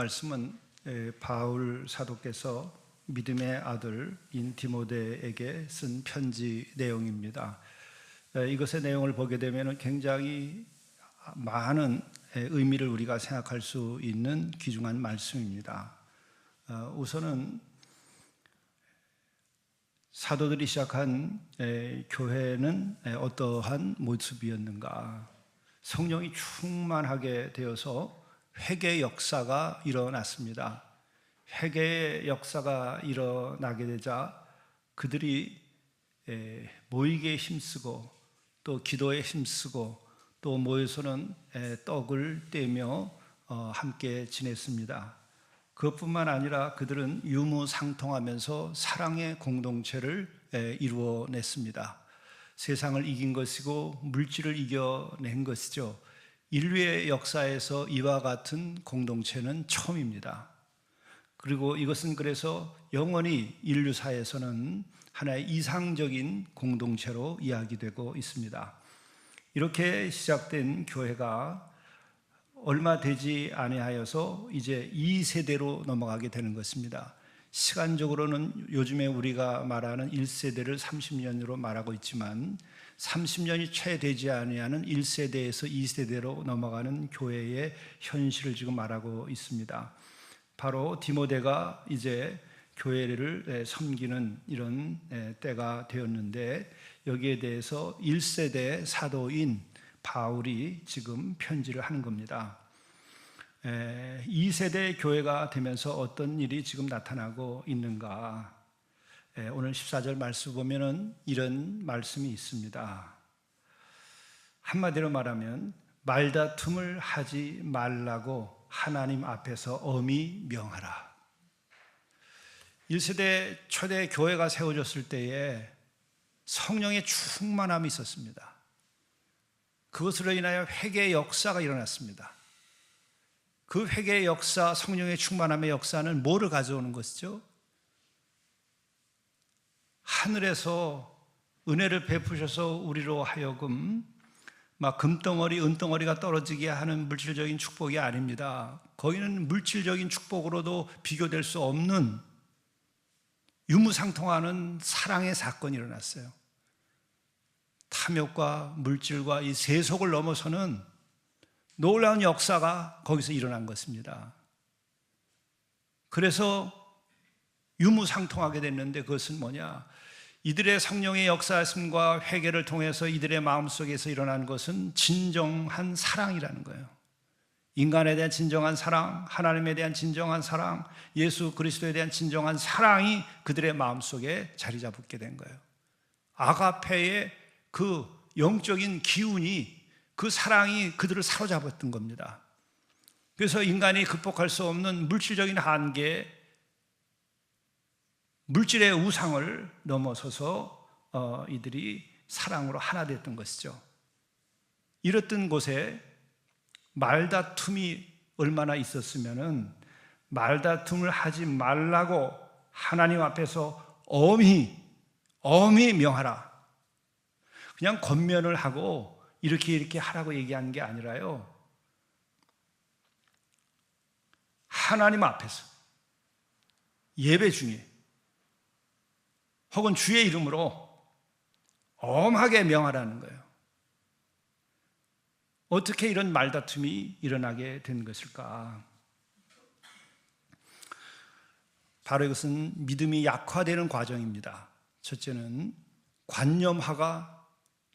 말씀은 바울 사도께서 믿음의 아들인 디모데에게 쓴 편지 내용입니다. 이것의 내용을 보게 되면 굉장히 많은 의미를 우리가 생각할 수 있는 귀중한 말씀입니다. 우선은 사도들이 시작한 교회는 어떠한 모습이었는가? 성령이 충만하게 되어서 회개의 역사가 일어났습니다. 회개의 역사가 일어나게 되자 그들이 모이기에 힘쓰고 또 기도에 힘쓰고 또 모여서는 떡을 떼며 함께 지냈습니다. 그것뿐만 아니라 그들은 유무상통하면서 사랑의 공동체를 이루어냈습니다. 세상을 이긴 것이고 물질을 이겨낸 것이죠. 인류의 역사에서 이와 같은 공동체는 처음입니다. 그리고 이것은 그래서 영원히 인류사에서는 하나의 이상적인 공동체로 이야기되고 있습니다. 이렇게 시작된 교회가 얼마 되지 아니하여서 이제 2세대로 넘어가게 되는 것입니다. 시간적으로는 요즘에 우리가 말하는 1세대를 30년으로 말하고 있지만 30년이 채 되지 아니하는 1세대에서 2세대로 넘어가는 교회의 현실을 지금 말하고 있습니다. 바로 디모데가 이제 교회를 섬기는 이런 때가 되었는데 여기에 대해서 1세대 사도인 바울이 지금 편지를 하는 겁니다. 2세대 교회가 되면서 어떤 일이 지금 나타나고 있는가? 오늘 14절 말씀 보면은 이런 말씀이 있습니다. 한마디로 말하면 말다툼을 하지 말라고 하나님 앞에서 엄히 명하라. 1세대 초대 교회가 세워졌을 때에 성령의 충만함이 있었습니다. 그것으로 인하여 회개의 역사가 일어났습니다. 그 회개의 역사, 성령의 충만함의 역사는 뭐를 가져오는 것이죠? 하늘에서 은혜를 베푸셔서 우리로 하여금 막 금덩어리, 은덩어리가 떨어지게 하는 물질적인 축복이 아닙니다. 거기는 물질적인 축복으로도 비교될 수 없는 유무상통하는 사랑의 사건이 일어났어요. 탐욕과 물질과 이 세속을 넘어서는 놀라운 역사가 거기서 일어난 것입니다. 그래서 유무상통하게 됐는데 그것은 뭐냐? 이들의 성령의 역사심과 회개를 통해서 이들의 마음속에서 일어난 것은 진정한 사랑이라는 거예요. 인간에 대한 진정한 사랑, 하나님에 대한 진정한 사랑, 예수 그리스도에 대한 진정한 사랑이 그들의 마음속에 자리 잡게 된 거예요. 아가페의 그 영적인 기운이, 그 사랑이 그들을 사로잡았던 겁니다. 그래서 인간이 극복할 수 없는 물질적인 한계, 물질의 우상을 넘어서서 이들이 사랑으로 하나 됐던 것이죠. 이렇던 곳에 말다툼이 얼마나 있었으면은 말다툼을 하지 말라고 하나님 앞에서 엄히 명하라. 그냥 권면을 하고 이렇게 하라고 얘기하는 게 아니라요, 하나님 앞에서 예배 중에 혹은 주의 이름으로 엄하게 명하라는 거예요. 어떻게 이런 말다툼이 일어나게 된 것일까? 바로 이것은 믿음이 약화되는 과정입니다. 첫째는 관념화가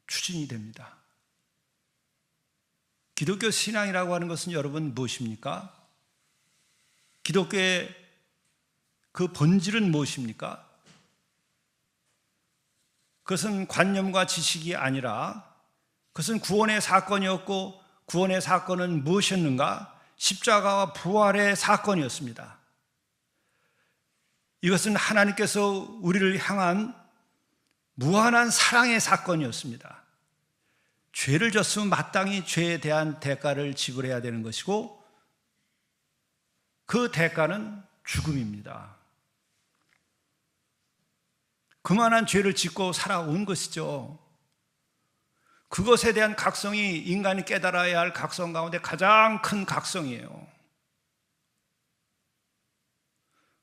추진이 됩니다. 기독교 신앙이라고 하는 것은 여러분 무엇입니까? 기독교의 그 본질은 무엇입니까? 그것은 관념과 지식이 아니라 그것은 구원의 사건이었고, 구원의 사건은 무엇이었는가? 십자가와 부활의 사건이었습니다. 이것은 하나님께서 우리를 향한 무한한 사랑의 사건이었습니다. 죄를 졌으면 마땅히 죄에 대한 대가를 지불해야 되는 것이고, 그 대가는 죽음입니다. 그만한 죄를 짓고 살아온 것이죠. 그것에 대한 각성이 인간이 깨달아야 할 각성 가운데 가장 큰 각성이에요.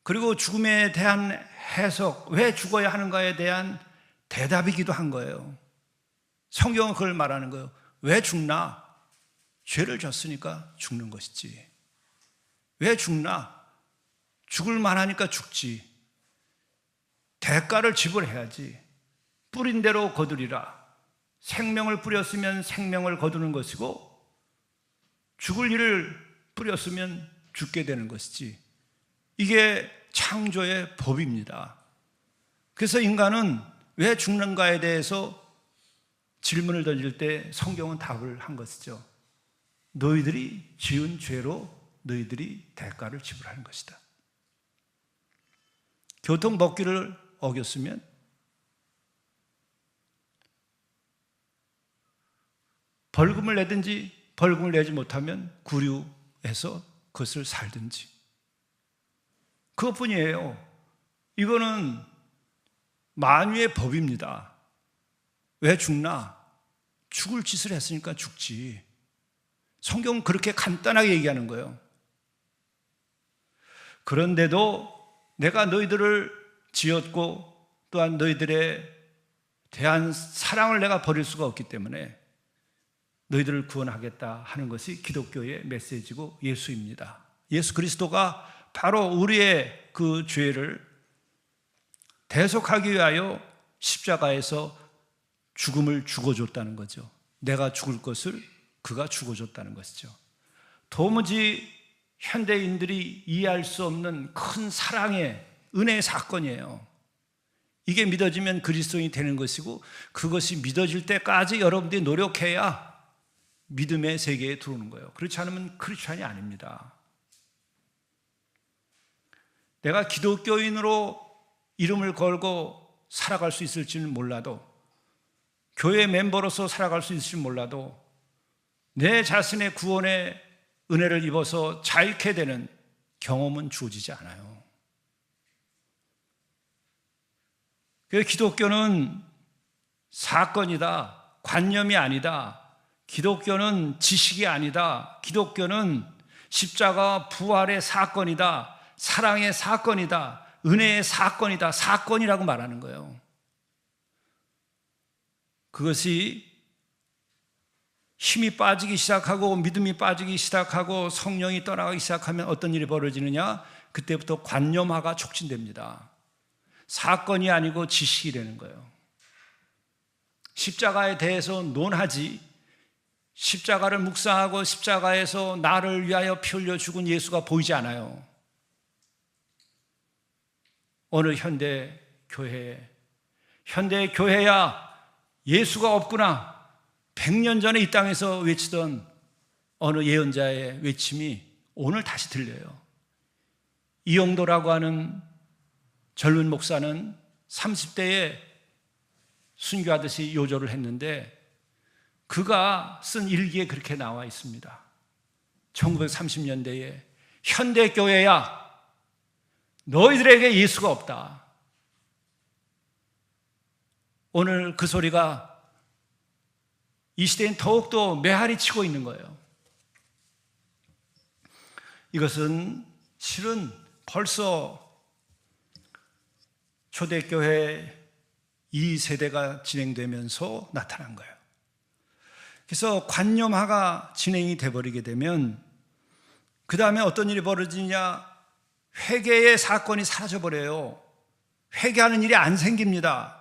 그리고 죽음에 대한 해석, 왜 죽어야 하는가에 대한 대답이기도 한 거예요. 성경은 그걸 말하는 거예요. 왜 죽나? 죄를 졌으니까 죽는 것이지. 왜 죽나? 죽을 만하니까 죽지. 대가를 지불해야지. 뿌린 대로 거두리라. 생명을 뿌렸으면 생명을 거두는 것이고, 죽을 일을 뿌렸으면 죽게 되는 것이지. 이게 창조의 법입니다. 그래서 인간은 왜 죽는가에 대해서 질문을 던질 때 성경은 답을 한 것이죠. 너희들이 지은 죄로 너희들이 대가를 지불하는 것이다. 교통 법규를 어겼으면 벌금을 내든지, 벌금을 내지 못하면 구류해서 그것을 살든지. 그것뿐이에요. 이거는 만유의 법입니다. 왜 죽나? 죽을 짓을 했으니까 죽지. 성경은 그렇게 간단하게 얘기하는 거예요. 그런데도 내가 너희들을 지었고 또한 너희들에 대한 사랑을 내가 버릴 수가 없기 때문에 너희들을 구원하겠다 하는 것이 기독교의 메시지고 예수입니다. 예수 그리스도가 바로 우리의 그 죄를 대속하기 위하여 십자가에서 죽음을 죽어줬다는 거죠. 내가 죽을 것을 그가 죽어줬다는 것이죠. 도무지 현대인들이 이해할 수 없는 큰 사랑의 은혜의 사건이에요. 이게 믿어지면 그리스도인이 되는 것이고, 그것이 믿어질 때까지 여러분들이 노력해야 믿음의 세계에 들어오는 거예요. 그렇지 않으면 크리스찬이 아닙니다. 내가 기독교인으로 이름을 걸고 살아갈 수 있을지는 몰라도, 교회 멤버로서 살아갈 수 있을지 몰라도, 내 자신의 구원의 은혜를 입어서 자유케 되는 경험은 주어지지 않아요. 그래서 기독교는 사건이다, 관념이 아니다. 기독교는 지식이 아니다. 기독교는 십자가 부활의 사건이다. 사랑의 사건이다. 은혜의 사건이다. 사건이라고 말하는 거예요. 그것이 힘이 빠지기 시작하고 믿음이 빠지기 시작하고 성령이 떠나가기 시작하면 어떤 일이 벌어지느냐? 그때부터 관념화가 촉진됩니다. 사건이 아니고 지식이 되는 거예요. 십자가에 대해서 논하지, 십자가를 묵상하고 십자가에서 나를 위하여 피 흘려 죽은 예수가 보이지 않아요. 오늘 현대 교회야 예수가 없구나. 100년 전에 이 땅에서 외치던 어느 예언자의 외침이 오늘 다시 들려요. 이영도라고 하는 젊은 목사는 30대에 순교하듯이 요절을 했는데, 그가 쓴 일기에 그렇게 나와 있습니다. 1930년대에 현대교회야 너희들에게 예수가 없다. 오늘 그 소리가 이 시대엔 더욱더 메아리 치고 있는 거예요. 이것은 실은 벌써 초대교회 2세대가 진행되면서 나타난 거예요. 그래서 관념화가 진행이 돼버리게 되면 그 다음에 어떤 일이 벌어지냐? 회개의 사건이 사라져버려요. 회개하는 일이 안 생깁니다.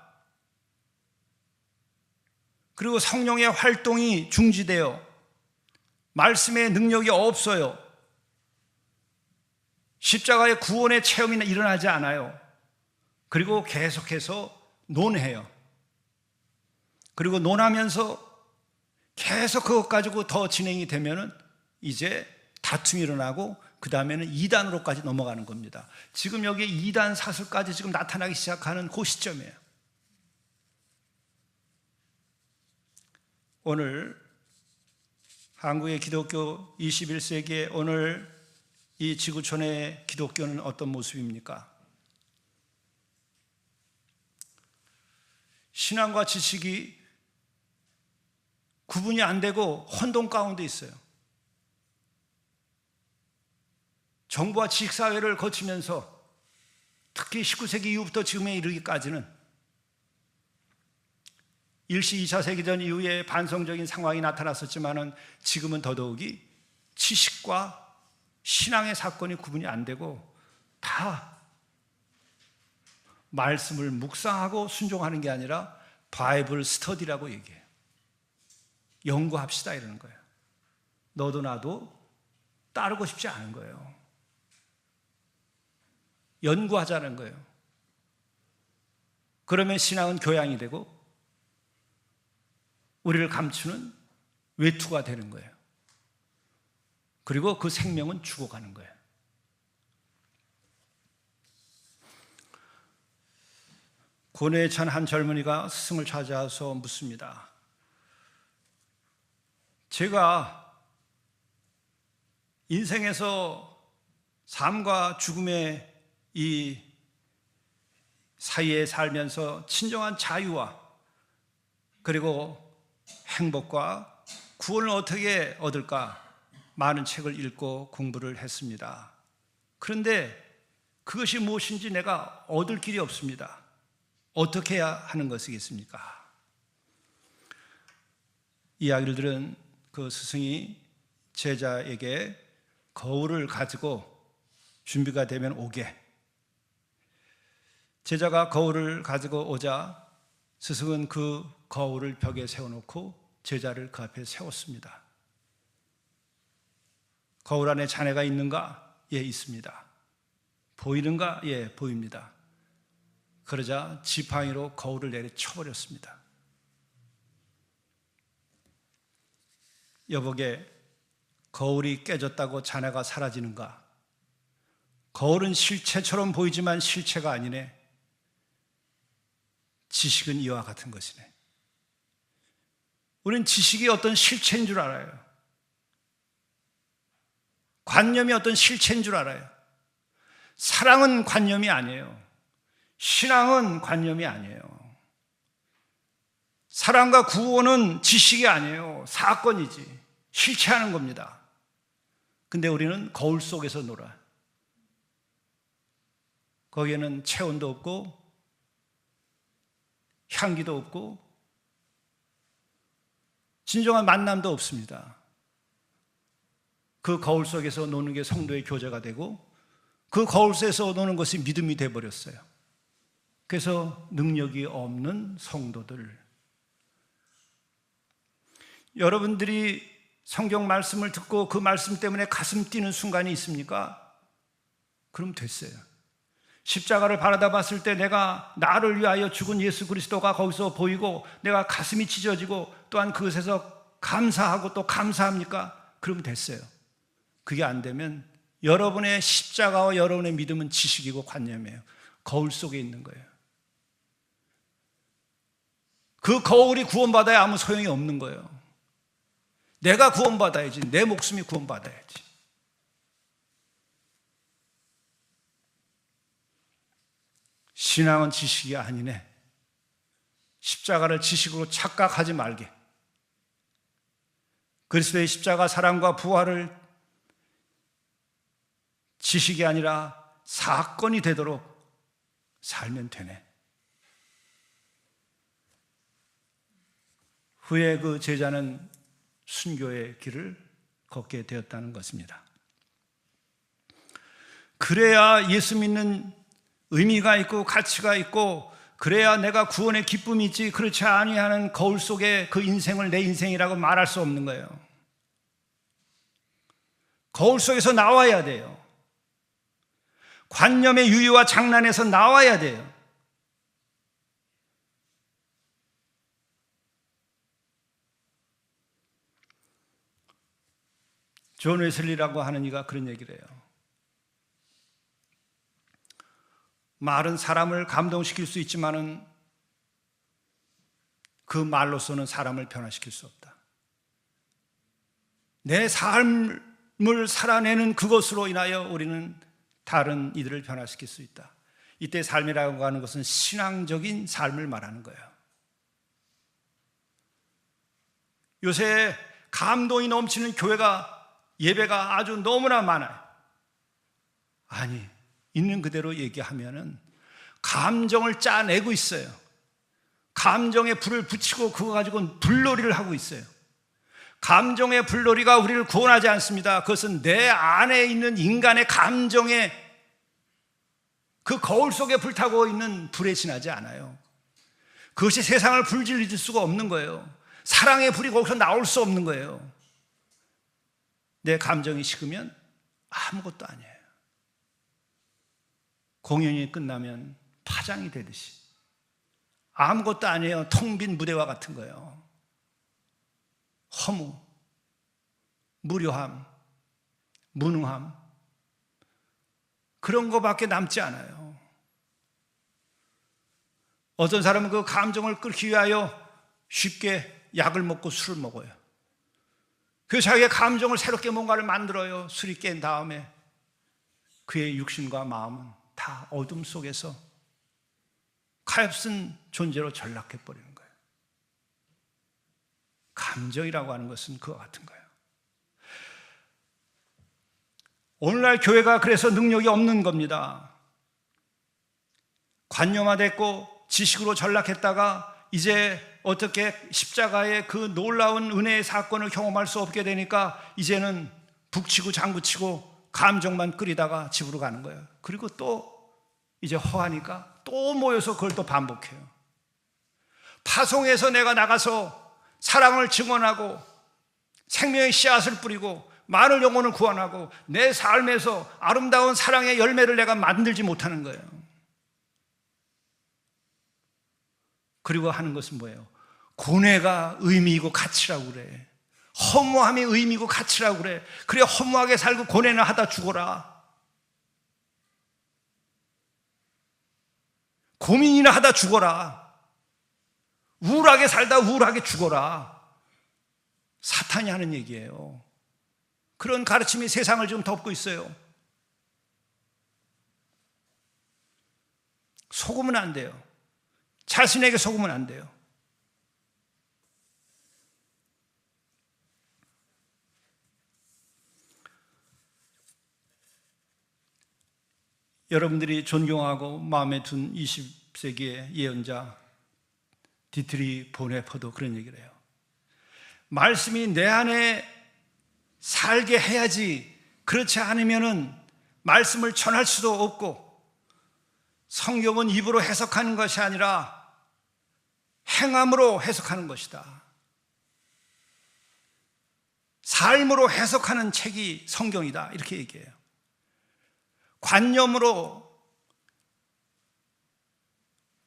그리고 성령의 활동이 중지돼요. 말씀의 능력이 없어요. 십자가의 구원의 체험이 일어나지 않아요. 그리고 계속해서 논해요. 그리고 논하면서 계속 그것 가지고 더 진행이 되면은 이제 다툼이 일어나고 그 다음에는 2단으로까지 넘어가는 겁니다. 지금 여기 2단 사슬까지 지금 나타나기 시작하는 그 시점이에요. 오늘 한국의 기독교 21세기에 오늘 이 지구촌의 기독교는 어떤 모습입니까? 신앙과 지식이 구분이 안 되고 혼돈 가운데 있어요. 정부와 지식사회를 거치면서 특히 19세기 이후부터 지금에 이르기까지는 1시 2차 세계전 이후에 반성적인 상황이 나타났었지만은 지금은 더더욱이 지식과 신앙의 사건이 구분이 안 되고 다 말씀을 묵상하고 순종하는 게 아니라 바이블 스터디라고 얘기해요. 연구합시다 이러는 거예요. 너도 나도 따르고 싶지 않은 거예요. 연구하자는 거예요. 그러면 신앙은 교양이 되고 우리를 감추는 외투가 되는 거예요. 그리고 그 생명은 죽어가는 거예요. 고뇌에 찬 한 젊은이가 스승을 찾아와서 묻습니다. 제가 인생에서 삶과 죽음의 이 사이에 살면서 진정한 자유와 그리고 행복과 구원을 어떻게 얻을까 많은 책을 읽고 공부를 했습니다. 그런데 그것이 무엇인지 내가 얻을 길이 없습니다. 어떻게 해야 하는 것이겠습니까? 이야기를 들은 그 스승이 제자에게 거울을 가지고 준비가 되면 오게. 제자가 거울을 가지고 오자 스승은 그 거울을 벽에 세워놓고 제자를 그 앞에 세웠습니다. 거울 안에 자네가 있는가? 예, 있습니다. 보이는가? 예, 보입니다. 그러자 지팡이로 거울을 내려쳐버렸습니다. 여보게, 거울이 깨졌다고 자네가 사라지는가? 거울은 실체처럼 보이지만 실체가 아니네. 지식은 이와 같은 것이네. 우리는 지식이 어떤 실체인 줄 알아요. 관념이 어떤 실체인 줄 알아요. 사랑은 관념이 아니에요. 신앙은 관념이 아니에요. 사랑과 구원은 지식이 아니에요. 사건이지. 실체하는 겁니다. 근데 우리는 거울 속에서 놀아요. 거기에는 체온도 없고 향기도 없고 진정한 만남도 없습니다. 그 거울 속에서 노는 게 성도의 교제가 되고 그 거울 속에서 노는 것이 믿음이 되어버렸어요. 그래서 능력이 없는 성도들, 여러분들이 성경 말씀을 듣고 그 말씀 때문에 가슴 뛰는 순간이 있습니까? 그럼 됐어요. 십자가를 바라다 봤을 때 내가 나를 위하여 죽은 예수 그리스도가 거기서 보이고 내가 가슴이 찢어지고 또한 그것에서 감사하고 또 감사합니까? 그럼 됐어요. 그게 안 되면 여러분의 십자가와 여러분의 믿음은 지식이고 관념이에요. 거울 속에 있는 거예요. 그 거울이 구원받아야 아무 소용이 없는 거예요. 내가 구원받아야지. 내 목숨이 구원받아야지. 신앙은 지식이 아니네. 십자가를 지식으로 착각하지 말게. 그리스도의 십자가 사랑과 부활을 지식이 아니라 사건이 되도록 살면 되네. 후에 그 제자는 순교의 길을 걷게 되었다는 것입니다. 그래야 예수 믿는 의미가 있고 가치가 있고 그래야 내가 구원의 기쁨이 있지, 그렇지 아니하는 거울 속에 그 인생을 내 인생이라고 말할 수 없는 거예요. 거울 속에서 나와야 돼요. 관념의 유유와 장난에서 나와야 돼요. 존 웨슬리라고 하는 이가 그런 얘기를 해요. 말은 사람을 감동시킬 수 있지만은 그 말로서는 사람을 변화시킬 수 없다. 내 삶을 살아내는 그것으로 인하여 우리는 다른 이들을 변화시킬 수 있다. 이때 삶이라고 하는 것은 신앙적인 삶을 말하는 거예요. 요새 감동이 넘치는 교회가, 예배가 아주 너무나 많아요. 아니, 있는 그대로 얘기하면은 감정을 짜내고 있어요. 감정에 불을 붙이고 그거 가지고 불놀이를 하고 있어요. 감정의 불놀이가 우리를 구원하지 않습니다. 그것은 내 안에 있는 인간의 감정에 그 거울 속에 불타고 있는 불에 지나지 않아요. 그것이 세상을 불질릴 수가 없는 거예요. 사랑의 불이 거기서 나올 수 없는 거예요. 내 감정이 식으면 아무것도 아니에요. 공연이 끝나면 파장이 되듯이 아무것도 아니에요. 텅 빈 무대와 같은 거예요. 허무, 무료함, 무능함, 그런 거밖에 남지 않아요. 어떤 사람은 그 감정을 끓기 위하여 쉽게 약을 먹고 술을 먹어요. 그 자기의 감정을 새롭게 뭔가를 만들어요. 술이 깬 다음에 그의 육신과 마음은 다 어둠 속에서 가엾은 존재로 전락해버리는 거예요. 감정이라고 하는 것은 그와 같은 거예요. 오늘날 교회가 그래서 능력이 없는 겁니다. 관념화됐고 지식으로 전락했다가 이제 어떻게 십자가의 그 놀라운 은혜의 사건을 경험할 수 없게 되니까 이제는 북치고 장구치고 감정만 끓이다가 집으로 가는 거예요. 그리고 또 이제 허하니까 또 모여서 그걸 또 반복해요. 파송에서 내가 나가서 사랑을 증언하고 생명의 씨앗을 뿌리고 많은 영혼을 구원하고 내 삶에서 아름다운 사랑의 열매를 내가 만들지 못하는 거예요. 그리고 하는 것은 뭐예요? 고뇌가 의미이고 가치라고 그래. 허무함이 의미이고 가치라고 그래. 그래, 허무하게 살고 고뇌는 하다 죽어라. 고민이나 하다 죽어라. 우울하게 살다 우울하게 죽어라. 사탄이 하는 얘기예요. 그런 가르침이 세상을 지금 덮고 있어요. 속으면 안 돼요. 자신에게 속으면 안 돼요. 여러분들이 존경하고 마음에 둔 20세기의 예언자 디트리 보네퍼도 그런 얘기를 해요. 말씀이 내 안에 살게 해야지, 그렇지 않으면은 말씀을 전할 수도 없고, 성경은 입으로 해석하는 것이 아니라 행함으로 해석하는 것이다. 삶으로 해석하는 책이 성경이다, 이렇게 얘기해요. 관념으로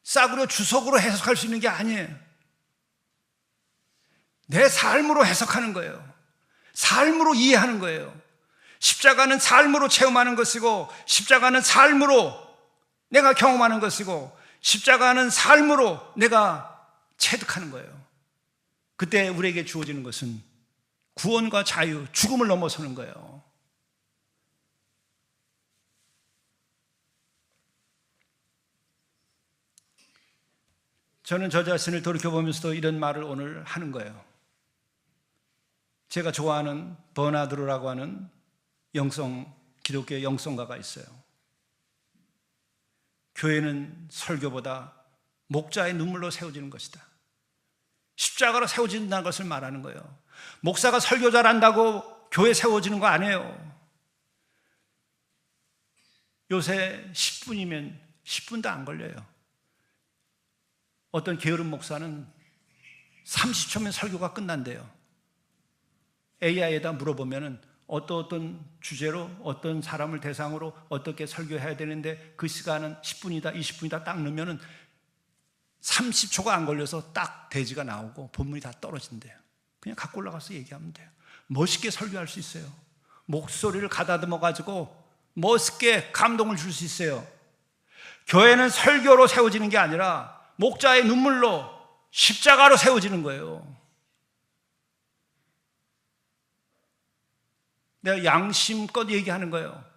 싸구려 주석으로 해석할 수 있는 게 아니에요. 내 삶으로 해석하는 거예요. 삶으로 이해하는 거예요. 십자가는 삶으로 체험하는 것이고, 십자가는 삶으로 내가 경험하는 것이고, 십자가는 삶으로 내가 체득하는 거예요. 그때 우리에게 주어지는 것은 구원과 자유, 죽음을 넘어서는 거예요. 저는 저 자신을 돌이켜보면서도 이런 말을 오늘 하는 거예요. 제가 좋아하는 버나드로라고 하는 기독교의 영성가가 있어요. 교회는 설교보다 목자의 눈물로 세워지는 것이다. 십자가로 세워진다는 것을 말하는 거예요. 목사가 설교 잘한다고 교회 세워지는 거 아니에요. 요새 10분이면 10분도 안 걸려요. 어떤 게으른 목사는 30초면 설교가 끝난대요. AI에다 물어보면은 어떤 주제로 어떤 사람을 대상으로 어떻게 설교해야 되는데 그 시간은 10분이다 20분이다 딱 넣으면은 30초가 안 걸려서 딱 대지가 나오고 본문이 다 떨어진대요. 그냥 갖고 올라가서 얘기하면 돼요. 멋있게 설교할 수 있어요. 목소리를 가다듬어 가지고 멋있게 감동을 줄 수 있어요. 교회는 설교로 세워지는 게 아니라 목자의 눈물로 십자가로 세워지는 거예요. 내가 양심껏 얘기하는 거예요.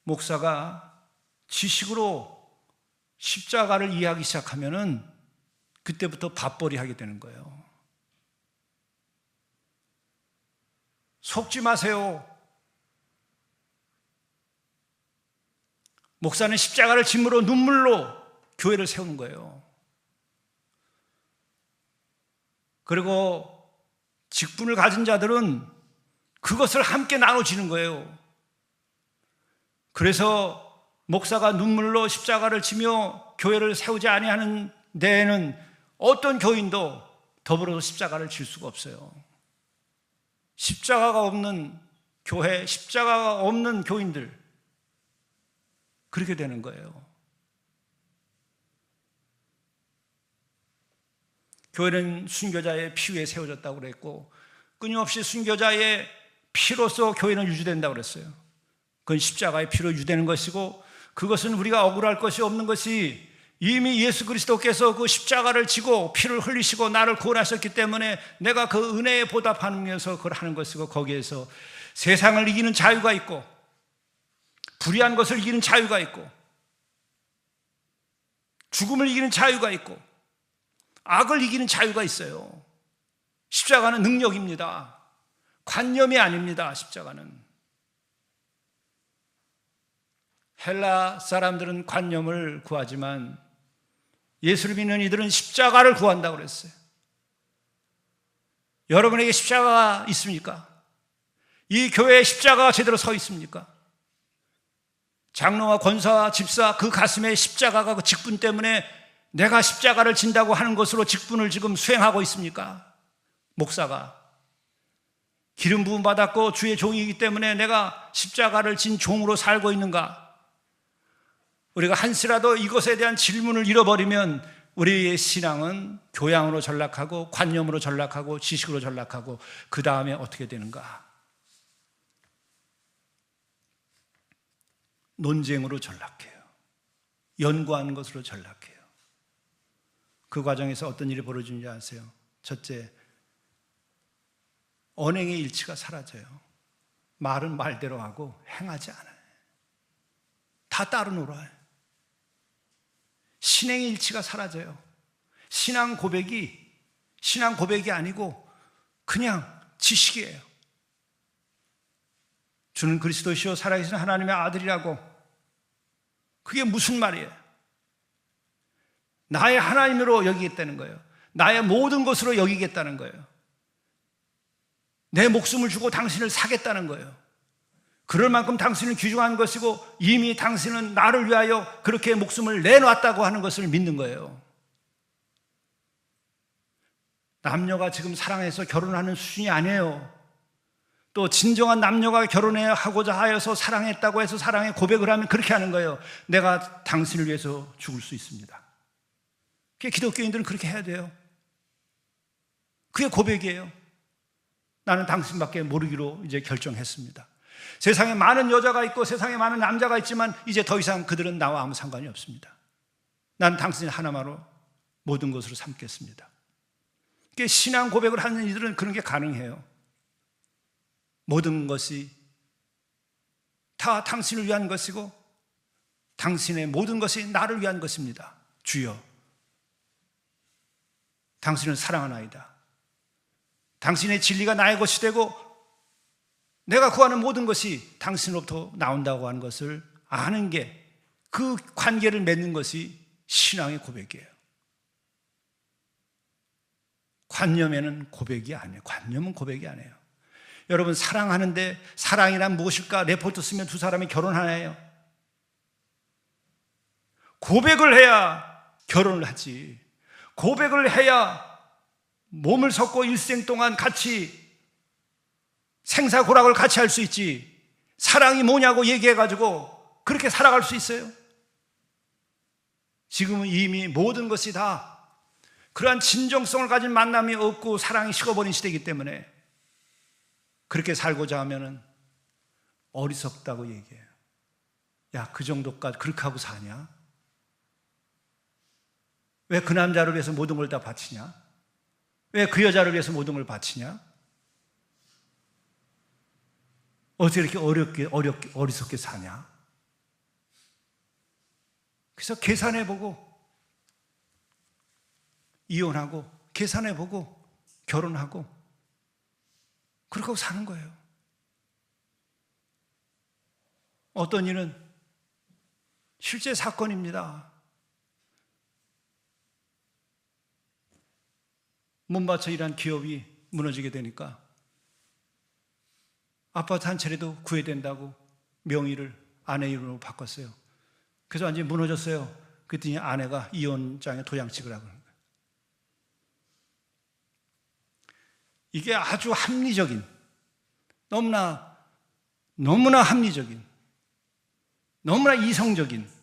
목사가 지식으로 십자가를 이해하기 시작하면은 그때부터 밥벌이 하게 되는 거예요. 속지 마세요. 목사는 십자가를 짐으로 눈물로 교회를 세우는 거예요. 그리고 직분을 가진 자들은 그것을 함께 나눠지는 거예요. 그래서 목사가 눈물로 십자가를 지며 교회를 세우지 아니하는 데에는 어떤 교인도 더불어서 십자가를 질 수가 없어요. 십자가가 없는 교회, 십자가가 없는 교인들, 그렇게 되는 거예요. 교회는 순교자의 피 위에 세워졌다고 그랬고, 끊임없이 순교자의 피로서 교회는 유지된다고 그랬어요. 그건 십자가의 피로 유지되는 것이고, 그것은 우리가 억울할 것이 없는 것이 이미 예수 그리스도께서 그 십자가를 지고 피를 흘리시고 나를 구원하셨기 때문에 내가 그 은혜에 보답하면서 그걸 하는 것이고, 거기에서 세상을 이기는 자유가 있고, 불의한 것을 이기는 자유가 있고, 죽음을 이기는 자유가 있고, 악을 이기는 자유가 있어요. 십자가는 능력입니다. 관념이 아닙니다. 십자가는. 헬라 사람들은 관념을 구하지만 예수를 믿는 이들은 십자가를 구한다고 그랬어요. 여러분에게 십자가가 있습니까? 이 교회에 십자가가 제대로 서 있습니까? 장로와 권사와 집사, 그 가슴에 십자가가 그 직분 때문에 내가 십자가를 진다고 하는 것으로 직분을 지금 수행하고 있습니까? 목사가 기름 부음 받았고 주의 종이기 때문에 내가 십자가를 진 종으로 살고 있는가? 우리가 한시라도 이것에 대한 질문을 잃어버리면 우리의 신앙은 교양으로 전락하고 관념으로 전락하고 지식으로 전락하고, 그 다음에 어떻게 되는가? 논쟁으로 전락해요. 연구하는 것으로 전락해요. 그 과정에서 어떤 일이 벌어지는지 아세요? 첫째, 언행의 일치가 사라져요. 말은 말대로 하고 행하지 않아요. 다 따로 놀아요. 신행의 일치가 사라져요. 신앙 고백이 아니고 그냥 지식이에요. 주는 그리스도시요 살아계신 하나님의 아들이라고, 그게 무슨 말이에요? 나의 하나님으로 여기겠다는 거예요. 나의 모든 것으로 여기겠다는 거예요. 내 목숨을 주고 당신을 사겠다는 거예요. 그럴 만큼 당신을 귀중한 것이고 이미 당신은 나를 위하여 그렇게 목숨을 내놨다고 하는 것을 믿는 거예요. 남녀가 지금 사랑해서 결혼하는 수준이 아니에요. 또 진정한 남녀가 결혼하고자 하여서 사랑했다고 해서 사랑의 고백을 하면 그렇게 하는 거예요. 내가 당신을 위해서 죽을 수 있습니다. 기독교인들은 그렇게 해야 돼요. 그게 고백이에요. 나는 당신밖에 모르기로 이제 결정했습니다. 세상에 많은 여자가 있고 세상에 많은 남자가 있지만 이제 더 이상 그들은 나와 아무 상관이 없습니다. 난 당신 하나만으로 모든 것으로 삼겠습니다. 신앙 고백을 하는 이들은 그런 게 가능해요. 모든 것이 다 당신을 위한 것이고 당신의 모든 것이 나를 위한 것입니다. 주여, 당신은 사랑하나이다. 당신의 진리가 나의 것이 되고 내가 구하는 모든 것이 당신으로부터 나온다고 하는 것을 아는 게, 그 관계를 맺는 것이 신앙의 고백이에요. 관념에는 고백이 아니에요. 관념은 고백이 아니에요. 여러분, 사랑하는데 사랑이란 무엇일까? 레포트 쓰면 두 사람이 결혼하나요? 고백을 해야 결혼을 하지. 고백을 해야 몸을 섞고 일생 동안 같이 생사고락을 같이 할 수 있지. 사랑이 뭐냐고 얘기해가지고 그렇게 살아갈 수 있어요? 지금은 이미 모든 것이 다 그러한 진정성을 가진 만남이 없고 사랑이 식어버린 시대이기 때문에 그렇게 살고자 하면은 어리석다고 얘기해요. 야, 그 정도까지 그렇게 하고 사냐? 왜 그 남자를 위해서 모든 걸 다 바치냐? 왜 그 여자를 위해서 모든 걸 바치냐? 어떻게 이렇게 어리석게 사냐? 그래서 계산해보고 이혼하고 계산해보고 결혼하고 그렇게 하고 사는 거예요. 어떤 이는 실제 사건입니다. 못 맞춰 일한 기업이 무너지게 되니까 아파트 한 채라도 구해야 된다고 명의를 아내 이름으로 바꿨어요. 그래서 완전히 무너졌어요. 그랬더니 아내가 이혼장에 도장 찍으라고 하는 거예요. 이게 아주 합리적인, 너무나 합리적인, 너무나 이성적인,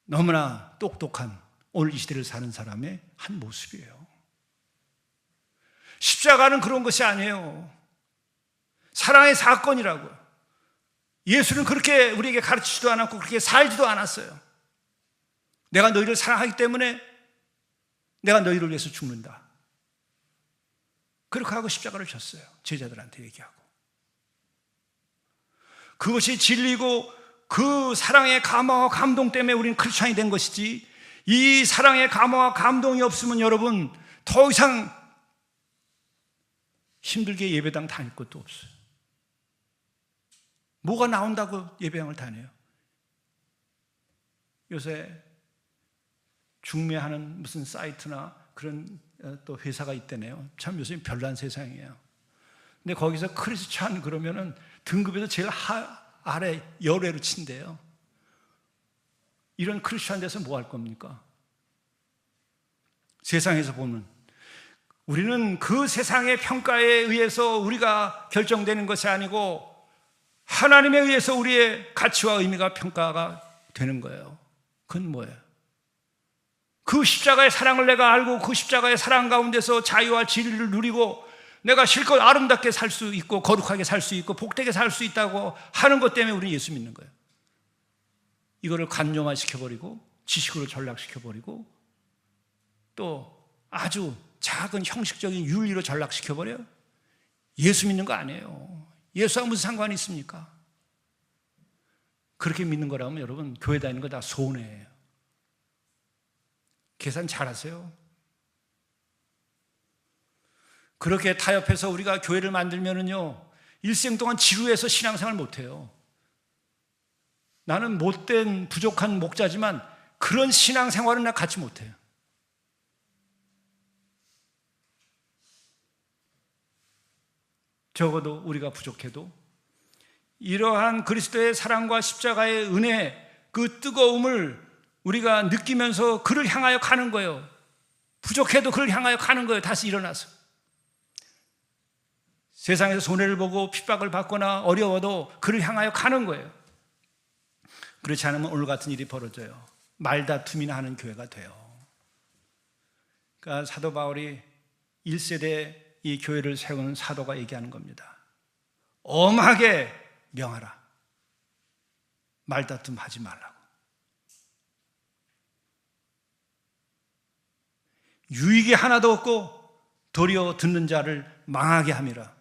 너무나 똑똑한 오늘 이 시대를 사는 사람의 한 모습이에요. 십자가는 그런 것이 아니에요. 사랑의 사건이라고요. 예수는 그렇게 우리에게 가르치지도 않았고 그렇게 살지도 않았어요. 내가 너희를 사랑하기 때문에 내가 너희를 위해서 죽는다. 그렇게 하고 십자가를 졌어요. 제자들한테 얘기하고. 그것이 진리고 그 사랑의 감화와 감동 때문에 우리는 크리스찬이 된 것이지, 이 사랑의 감화와 감동이 없으면 여러분 더 이상 힘들게 예배당 다닐 것도 없어요. 뭐가 나온다고 예배당을 다녀요? 요새 중매하는 무슨 사이트나 그런 또 회사가 있다네요. 참 요새 별난 세상이에요. 근데 거기서 크리스찬 그러면은 등급에서 제일 아래 열애로 친대요. 이런 크리스찬 돼서 뭐 할 겁니까? 세상에서 보면 우리는 그 세상의 평가에 의해서 우리가 결정되는 것이 아니고 하나님에 의해서 우리의 가치와 의미가 평가가 되는 거예요. 그건 뭐예요? 그 십자가의 사랑을 내가 알고 그 십자가의 사랑 가운데서 자유와 진리를 누리고 내가 실컷 아름답게 살 수 있고 거룩하게 살 수 있고 복되게 살 수 있다고 하는 것 때문에 우리는 예수 믿는 거예요. 이거를 관념화시켜버리고 지식으로 전락시켜버리고 또 아주 작은 형식적인 윤리로 전락시켜버려요. 예수 믿는 거 아니에요. 예수와 무슨 상관이 있습니까? 그렇게 믿는 거라면 여러분 교회 다니는 거 다 손해예요. 계산 잘하세요. 그렇게 타협해서 우리가 교회를 만들면은요, 일생 동안 지루해서 신앙생활 못해요. 나는 못된 부족한 목자지만 그런 신앙생활은 나 같이 못해요. 적어도 우리가 부족해도 이러한 그리스도의 사랑과 십자가의 은혜, 그 뜨거움을 우리가 느끼면서 그를 향하여 가는 거예요. 부족해도 그를 향하여 가는 거예요. 다시 일어나서. 세상에서 손해를 보고 핍박을 받거나 어려워도 그를 향하여 가는 거예요. 그렇지 않으면 오늘 같은 일이 벌어져요. 말다툼이나 하는 교회가 돼요. 그러니까 사도 바울이 1세대 이 교회를 세우는 사도가 얘기하는 겁니다. 엄하게 명하라. 말다툼 하지 말라고. 유익이 하나도 없고 도리어 듣는 자를 망하게 함이라.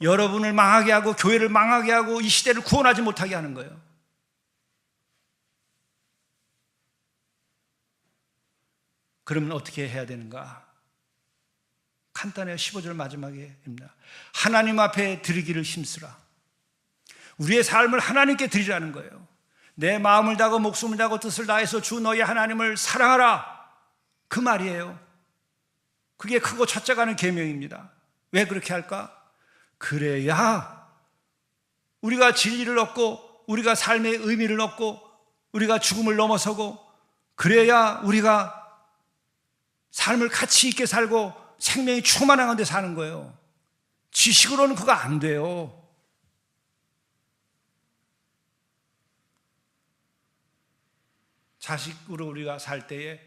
여러분을 망하게 하고 교회를 망하게 하고 이 시대를 구원하지 못하게 하는 거예요. 그러면 어떻게 해야 되는가? 간단해요. 15절 마지막에입니다. 하나님 앞에 드리기를 힘쓰라. 우리의 삶을 하나님께 드리라는 거예요. 내 마음을 다하고 목숨을 다하고 뜻을 다해서 주 너희 하나님을 사랑하라. 그 말이에요. 그게 크고 첫째 가는 계명입니다. 왜 그렇게 할까? 그래야 우리가 진리를 얻고 우리가 삶의 의미를 얻고 우리가 죽음을 넘어서고 그래야 우리가 삶을 가치 있게 살고 생명이 충만한 데 사는 거예요. 지식으로는 그거 안 돼요. 자식으로 우리가 살 때에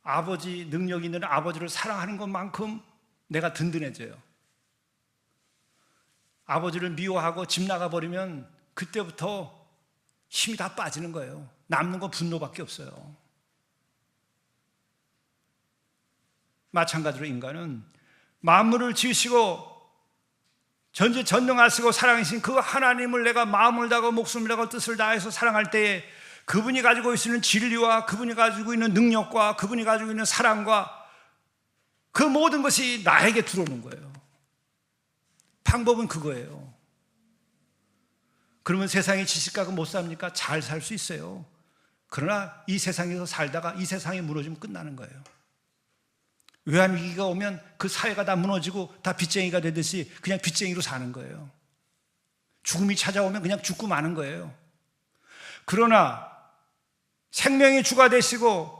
아버지, 능력 있는 아버지를 사랑하는 것만큼 내가 든든해져요. 아버지를 미워하고 집 나가버리면 그때부터 힘이 다 빠지는 거예요. 남는 건 분노밖에 없어요. 마찬가지로 인간은 만물을 지으시고 전지전능하시고 사랑이신 그 하나님을 내가 마음을 다하고 목숨을 다하고 뜻을 다해서 사랑할 때에 그분이 가지고 있는 진리와 그분이 가지고 있는 능력과 그분이 가지고 있는 사랑과 그 모든 것이 나에게 들어오는 거예요. 방법은 그거예요. 그러면 세상에 지식가가 못 삽니까? 잘 살 수 있어요. 그러나 이 세상에서 살다가 이 세상이 무너지면 끝나는 거예요. 외환위기가 오면 그 사회가 다 무너지고 다 빚쟁이가 되듯이 그냥 빚쟁이로 사는 거예요. 죽음이 찾아오면 그냥 죽고 마는 거예요. 그러나 생명의 주가 되시고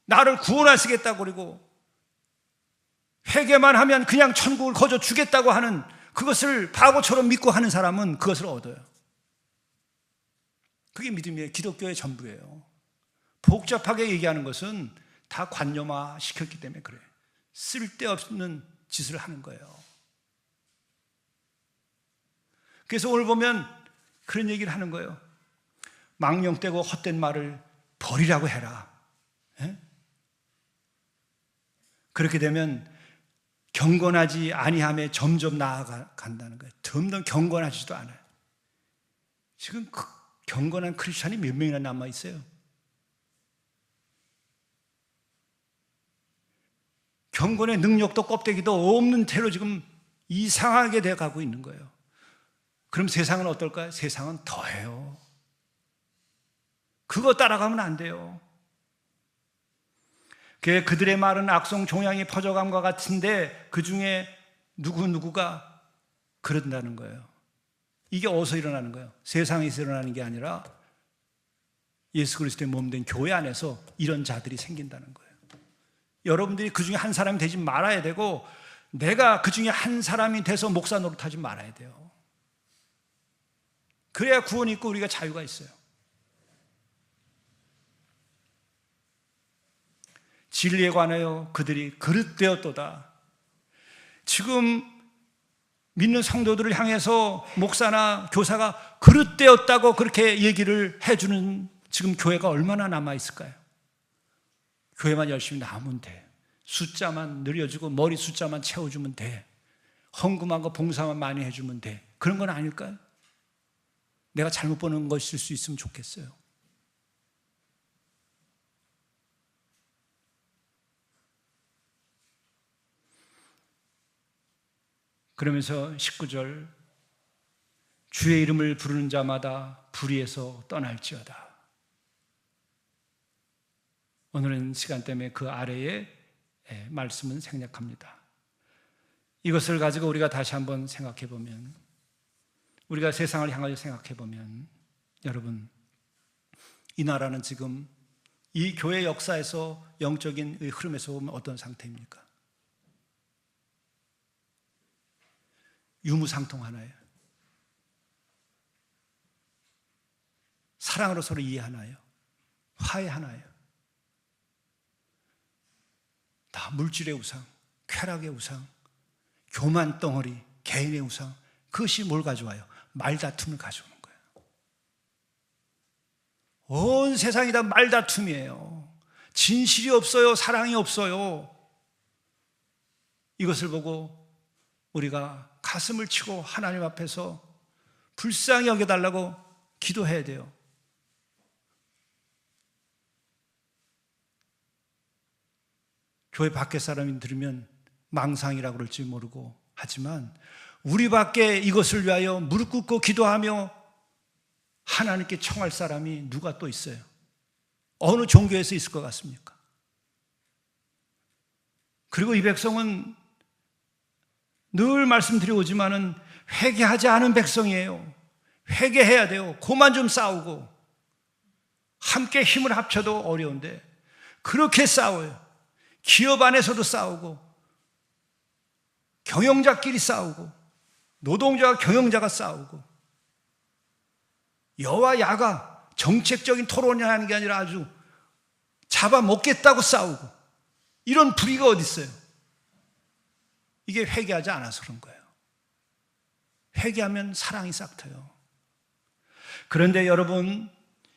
나를 구원하시겠다고 그러고 회개만 하면 그냥 천국을 거저 주겠다고 하는 그것을 바보처럼 믿고 하는 사람은 그것을 얻어요. 그게 믿음이에요. 기독교의 전부예요. 복잡하게 얘기하는 것은 다 관념화 시켰기 때문에 그래요. 쓸데없는 짓을 하는 거예요. 그래서 오늘 보면 그런 얘기를 하는 거예요. 망령되고 헛된 말을 버리라고 해라. 예? 그렇게 되면 경건하지 아니함에 점점 나아간다는 거예요. 점점 경건하지도 않아요. 지금 경건한 크리스찬이 몇 명이나 남아 있어요? 경건의 능력도 껍데기도 없는 채로 지금 이상하게 돼가고 있는 거예요. 그럼 세상은 어떨까요? 세상은 더해요. 그거 따라가면 안 돼요. 그들의 말은 악성 종양이 퍼져감과 같은데 그 중에 누구누구가 그런다는 거예요. 이게 어디서 일어나는 거예요? 세상에서 일어나는 게 아니라 예수 그리스도의 몸된 교회 안에서 이런 자들이 생긴다는 거예요. 여러분들이 그 중에 한 사람이 되지 말아야 되고 내가 그 중에 한 사람이 돼서 목사 노릇하지 말아야 돼요. 그래야 구원이 있고 우리가 자유가 있어요. 진리에 관하여 그들이 그릇되었도다. 지금 믿는 성도들을 향해서 목사나 교사가 그릇되었다고 그렇게 얘기를 해주는 지금 교회가 얼마나 남아있을까요? 교회만 열심히 나오면 돼. 숫자만 늘려주고 머리 숫자만 채워주면 돼. 헌금하고 봉사만 많이 해주면 돼. 그런 건 아닐까요? 내가 잘못 보는 것일 수 있으면 좋겠어요. 그러면서 19절 주의 이름을 부르는 자마다 불의에서 떠날지어다. 오늘은 시간 때문에 그 아래의 말씀은 생략합니다. 이것을 가지고 우리가 다시 한번 생각해 보면, 우리가 세상을 향하여 생각해 보면, 여러분, 이 나라는 지금 이 교회 역사에서 영적인 흐름에서 보면 어떤 상태입니까? 유무상통하나요? 사랑으로 서로 이해하나요? 화해하나요? 다 물질의 우상, 쾌락의 우상, 교만 덩어리, 개인의 우상, 그것이 뭘 가져와요? 말다툼을 가져오는 거예요. 온 세상이 다 말다툼이에요. 진실이 없어요. 사랑이 없어요. 이것을 보고 우리가 가슴을 치고 하나님 앞에서 불쌍히 여겨달라고 기도해야 돼요. 교회 밖에 사람이 들으면 망상이라고 그럴지 모르고 하지만 우리 밖에 이것을 위하여 무릎 꿇고 기도하며 하나님께 청할 사람이 누가 또 있어요? 어느 종교에서 있을 것 같습니까? 그리고 이 백성은 늘 말씀드려오지만은 회개하지 않은 백성이에요. 회개해야 돼요. 그만 좀 싸우고 함께 힘을 합쳐도 어려운데 그렇게 싸워요. 기업 안에서도 싸우고 경영자끼리 싸우고 노동자와 경영자가 싸우고 여와 야가 정책적인 토론을 하는 게 아니라 아주 잡아먹겠다고 싸우고 이런 불의가 어디 있어요? 이게 회개하지 않아서 그런 거예요. 회개하면 사랑이 싹트요. 그런데 여러분,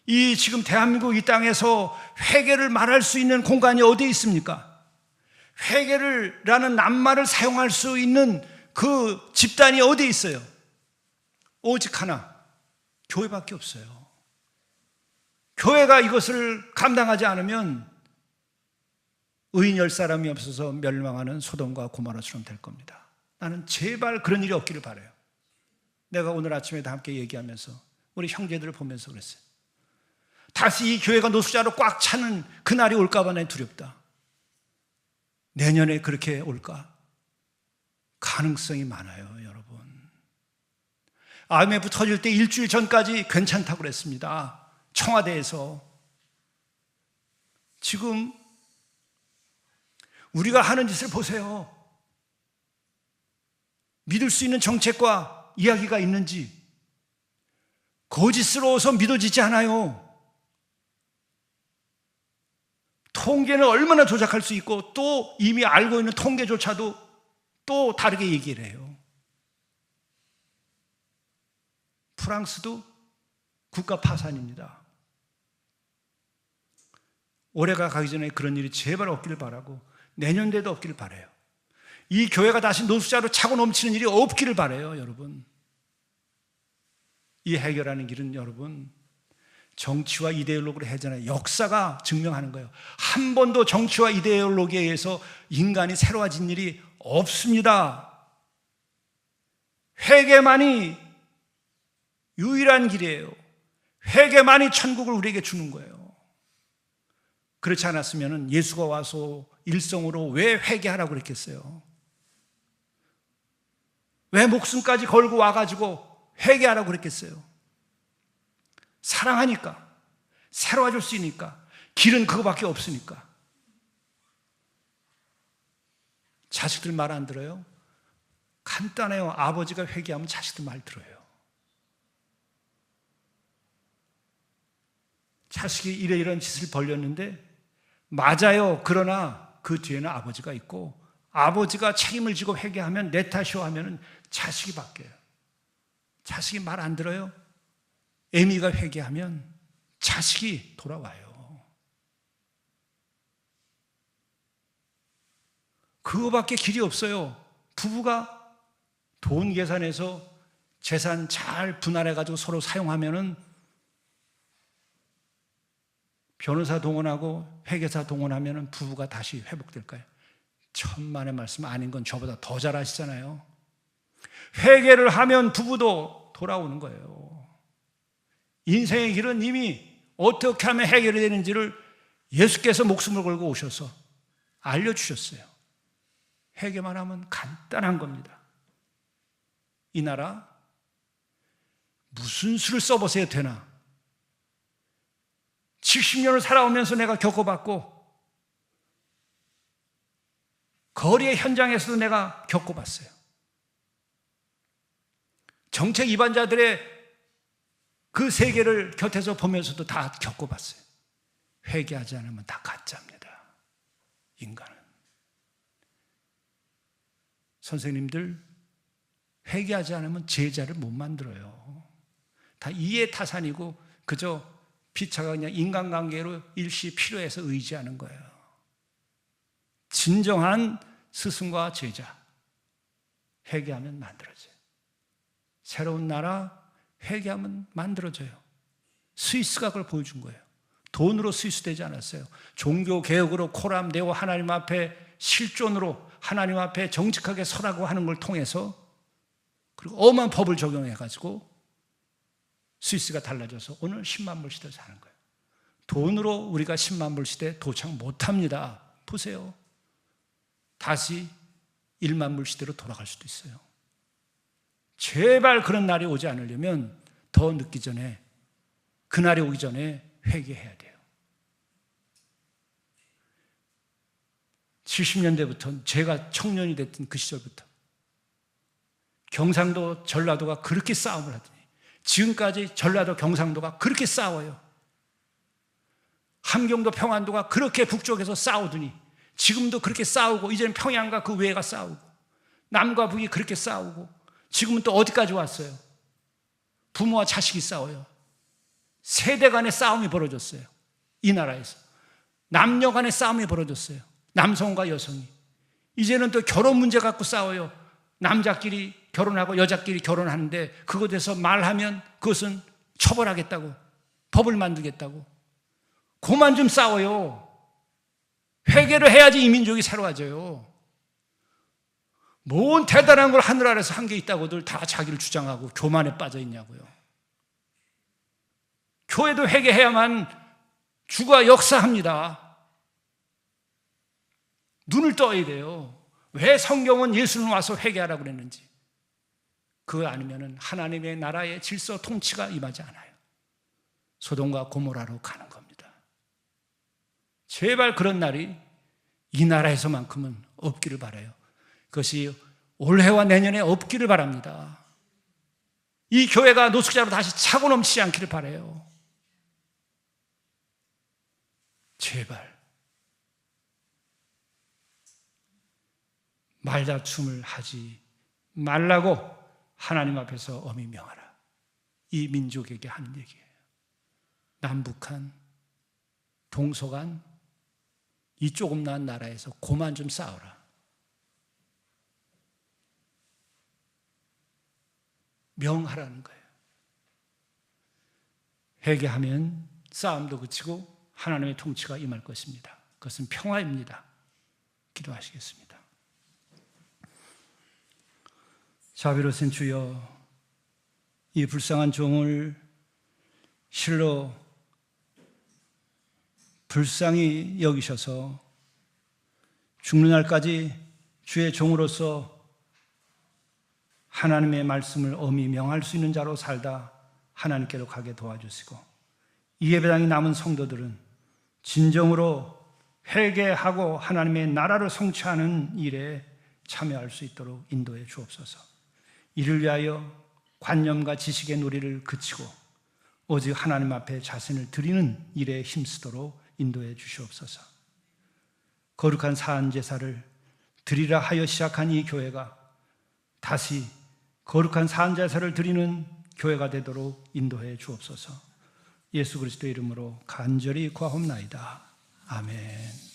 이 지금 대한민국 이 땅에서 회개를 말할 수 있는 공간이 어디에 있습니까? 회개라는 낱말을 사용할 수 있는 그 집단이 어디에 있어요? 오직 하나, 교회밖에 없어요. 교회가 이것을 감당하지 않으면 의인 10사람이 없어서 멸망하는 소돔과 고모라처럼 될 겁니다. 나는 제발 그런 일이 없기를 바라요. 내가 오늘 아침에도 함께 얘기하면서 우리 형제들을 보면서 그랬어요. 다시 이 교회가 노숙자로 꽉 차는 그날이 올까 봐 난 두렵다. 내년에 그렇게 올까? 가능성이 많아요, 여러분. IMF 터질 때 일주일 전까지 괜찮다고 그랬습니다. 청와대에서. 지금 우리가 하는 짓을 보세요. 믿을 수 있는 정책과 이야기가 있는지 거짓스러워서 믿어지지 않아요. 통계는 얼마나 조작할 수 있고 또 이미 알고 있는 통계조차도 또 다르게 얘기를 해요. 프랑스도 국가 파산입니다. 올해가 가기 전에 그런 일이 제발 없기를 바라고 내년에도 없기를 바라요. 이 교회가 다시 노숙자로 차고 넘치는 일이 없기를 바라요, 여러분. 이 해결하는 길은 여러분 정치와 이데올로기로 해잖아요. 역사가 증명하는 거예요. 한 번도 정치와 이데올로기에 의해서 인간이 새로워진 일이 없습니다. 회개만이 유일한 길이에요. 회개만이 천국을 우리에게 주는 거예요. 그렇지 않았으면 예수가 와서 일성으로 왜 회개하라고 그랬겠어요? 왜 목숨까지 걸고 와가지고 회개하라고 그랬겠어요? 사랑하니까, 새로워질 수 있으니까, 길은 그거밖에 없으니까. 자식들 말 안 들어요? 간단해요. 아버지가 회개하면 자식들 말 들어요. 자식이 이런 짓을 벌렸는데 맞아요. 그러나 그 뒤에는 아버지가 있고 아버지가 책임을 지고 회개하면 내 탓이오 하면 자식이 바뀌어요. 자식이 말 안 들어요? 애미가 회개하면 자식이 돌아와요. 그거밖에 길이 없어요. 부부가 돈 계산해서 재산 잘 분할해가지고 서로 사용하면은 변호사 동원하고 회계사 동원하면은 부부가 다시 회복될까요? 천만의 말씀 아닌 건 저보다 더 잘 아시잖아요. 회개를 하면 부부도 돌아오는 거예요. 인생의 길은 이미 어떻게 하면 해결이 되는지를 예수께서 목숨을 걸고 오셔서 알려주셨어요. 회개만 하면 간단한 겁니다. 이 나라 무슨 수를 써보세요 되나? 70년을 살아오면서 내가 겪어봤고 거리의 현장에서도 내가 겪어봤어요. 정책 위반자들의 그 세계를 곁에서 보면서도 다 겪어봤어요. 회개하지 않으면 다 가짜입니다. 인간은. 선생님들 회개하지 않으면 제자를 못 만들어요. 다 이해타산이고 그저 피차가 그냥 인간관계로 일시 필요해서 의지하는 거예요. 진정한 스승과 제자 회개하면 만들어져요. 새로운 나라 회개하면 만들어져요. 스위스가 그걸 보여준 거예요. 돈으로 스위스되지 않았어요. 종교개혁으로 코람되고 하나님 앞에 실존으로 하나님 앞에 정직하게 서라고 하는 걸 통해서 그리고 엄한 법을 적용해가지고 스위스가 달라져서 오늘 10만 불 시대 사는 거예요. 돈으로 우리가 10만 불 시대 도착 못합니다. 보세요. 다시 1만 불 시대로 돌아갈 수도 있어요. 제발 그런 날이 오지 않으려면 더 늦기 전에 그날이 오기 전에 회개해야 돼요. 70년대부터 제가 청년이 됐던 그 시절부터 경상도, 전라도가 그렇게 싸움을 하더니 지금까지 전라도, 경상도가 그렇게 싸워요. 함경도, 평안도가 그렇게 북쪽에서 싸우더니 지금도 그렇게 싸우고 이제는 평양과 그 외가 싸우고 남과 북이 그렇게 싸우고 지금은 또 어디까지 왔어요? 부모와 자식이 싸워요. 세대 간의 싸움이 벌어졌어요. 이 나라에서. 남녀 간의 싸움이 벌어졌어요. 남성과 여성이. 이제는 또 결혼 문제 갖고 싸워요. 남자끼리 결혼하고 여자끼리 결혼하는데 그것에 대해서 말하면 그것은 처벌하겠다고, 법을 만들겠다고. 그만 좀 싸워요. 회개를 해야지 이 민족이 새로워져요. 뭔 대단한 걸 하늘 아래서 한 게 있다고들 다 자기를 주장하고 교만에 빠져 있냐고요. 교회도 회개해야만 주가 역사합니다. 눈을 떠야 돼요. 왜 성경은 예수는 와서 회개하라고 그랬는지. 그거 아니면 하나님의 나라의 질서 통치가 임하지 않아요. 소돔과 고모라로 가는 겁니다. 제발 그런 날이 이 나라에서만큼은 없기를 바라요. 그것이 올해와 내년에 없기를 바랍니다. 이 교회가 노숙자로 다시 차고 넘치지 않기를 바라요. 제발 말다툼을 하지 말라고 하나님 앞에서 엄히 명하라. 이 민족에게 하는 얘기예요. 남북한, 동서간, 이 조금난 나라에서 고만 좀 싸우라. 명하라는 거예요. 회개하면 싸움도 그치고 하나님의 통치가 임할 것입니다. 그것은 평화입니다. 기도하시겠습니다. 자비로우신 주여, 이 불쌍한 종을 실로 불쌍히 여기셔서 죽는 날까지 주의 종으로서 하나님의 말씀을 엄히 명할 수 있는 자로 살다 하나님께로 가게 도와주시고, 이 예배당이 남은 성도들은 진정으로 회개하고 하나님의 나라를 성취하는 일에 참여할 수 있도록 인도해 주옵소서. 이를 위하여 관념과 지식의 놀이를 그치고 오직 하나님 앞에 자신을 드리는 일에 힘쓰도록 인도해 주시옵소서. 거룩한 사한 제사를 드리라 하여 시작한 이 교회가 다시 거룩한 사한 제사를 드리는 교회가 되도록 인도해 주옵소서. 예수 그리스도의 이름으로 간절히 구하옵나이다. 아멘.